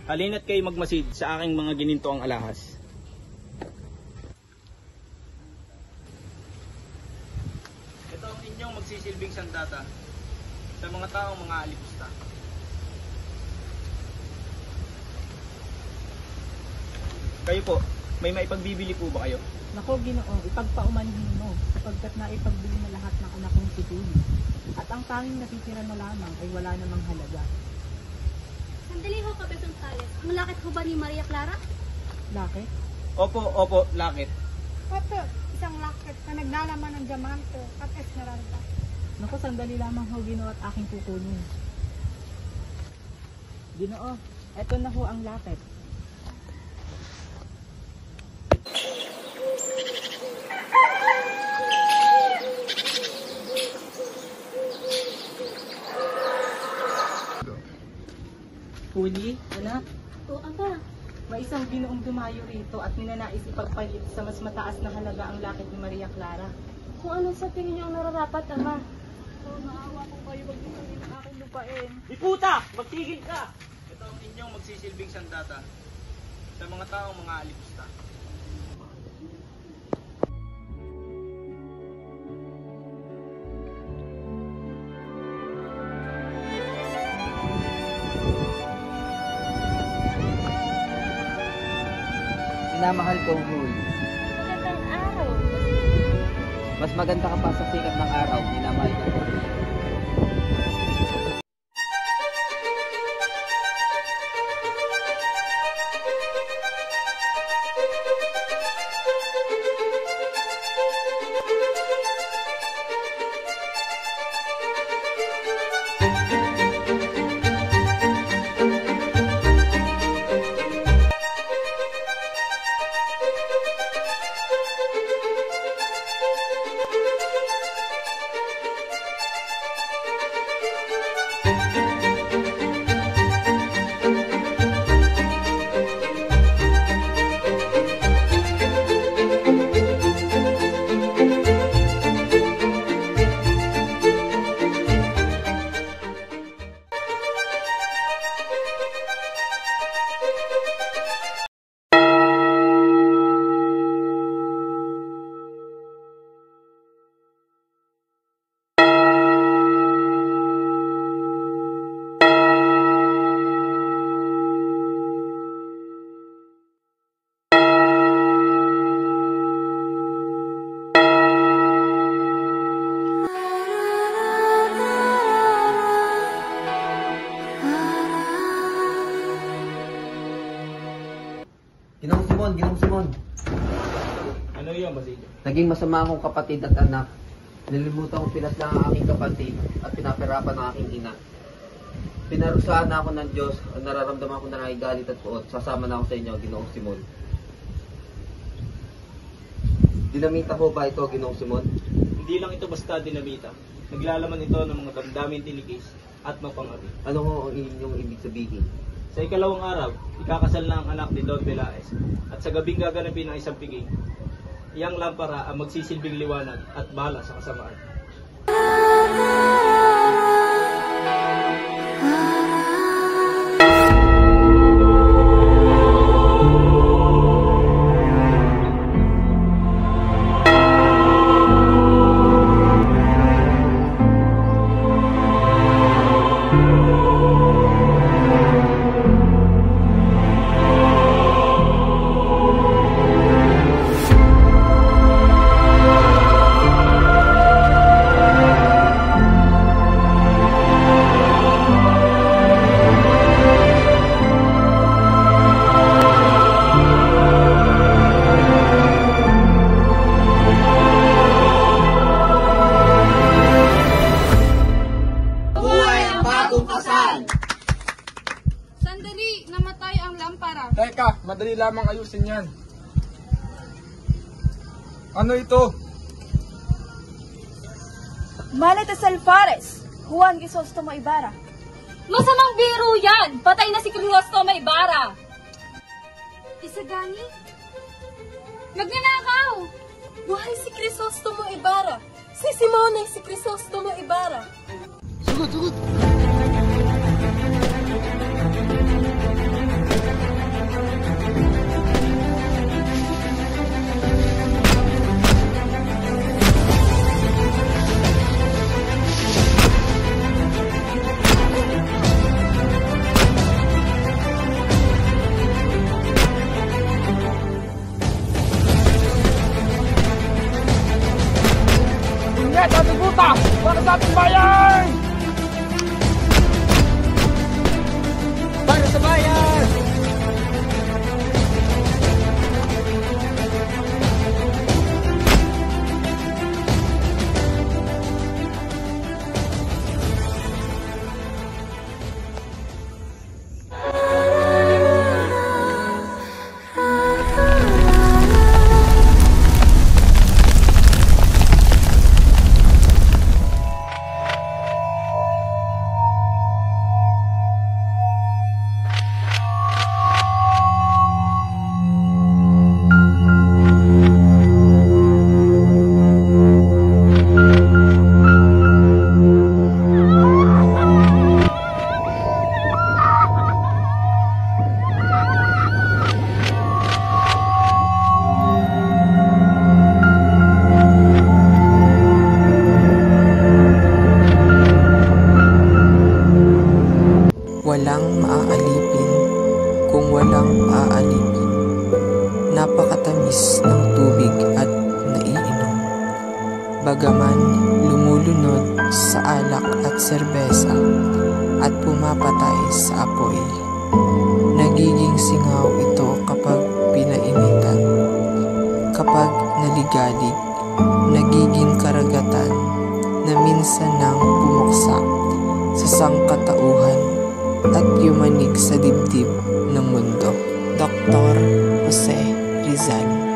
Halina't kayo magmasid sa aking mga ginintoang alahas. Ito ang inyong magsisilbing sandata sa mga taong mga alipusta. Kayo po, may maipagbibili po ba kayo? Nako, Ginoo, ipagpaumanhin mo, sapagkat na ipagbili na lahat ng anak kong si Tuli. At ang tanging natitira na lamang ay wala namang halaga. Sandali ho, Kabetong Sales. Ang lakit ho ba ni Maria Clara? Lakit? Opo, lakit. Opo, isang lakit na naglalaman ng diamante at esmeralda. Nako, sandali lamang ho, Ginoo, at aking kukunin. Ginoo, eto na ho ang lakit. Huli, anak, Oo, Ama. may isang ginoong dumayo rito at ninanais ipagpalit sa mas mataas na halaga ang lakit ni Maria Clara. Kung ano sa tingin niyo ang nararapat, Ama. Oo, maawa ko kayo, wag niyo kami ng aking lupain. Iputa! Magtigil ka! Ito ang inyong magsisilbing sandata sa mga taong mga alipusta. Minamahal kong Hul. Magandang araw. Mas maganda ka pa sa sikat ng araw, minamahal ka ko. Ginoong Simon. Ano yun, Basilio? Naging masama akong kapatid at anak. Nilimutan kong pinaslang ang aking kapatid at pinapirapan ang aking ina. Pinarusahan na ako ng Diyos at nararamdaman ko na nakigalit at puot. Sasama na ako sa inyo, Ginoong Simon. Dinamita ko ba ito, Ginoong Simon? Hindi lang ito basta dinamita. Naglalaman ito ng mga damdaming tinikis at mapang-api. Ano ho ang inyong ibig sabihin? Sa ikalawang araw, ikakasal na ang anak ni Don Pelaez at sa gabing gaganapin ang isang piging. Iyang lampara ang magsisilbing liwanag at bala sa kasamaan. Sandali, namatay ang lampara. Teka, madali lamang ayusin yan. Ano ito? Maleta Alfares, Juan Crisostomo Ibarra. Masamang biro yan! Patay na si Crisostomo Ibarra! Isagani? Magnanakaw! Buhay si Crisostomo Ibarra. Si Simone si Crisostomo Ibarra. Sugod! Yes, ating buta! Para sa ating bayan! Para sa bayan! Walang maaalipin kung walang aalipin. Napakatamis ng tubig at naiinom. Bagaman lumulunod sa alak at serbesa at pumapatay sa apoy. Nagiging singaw ito kapag pinainitan. Kapag naligalig, nagiging karagatan na minsan nang pumuksa sa sangkatauhan at yumanig sa dibdib ng mundo. Dr. Jose Rizal.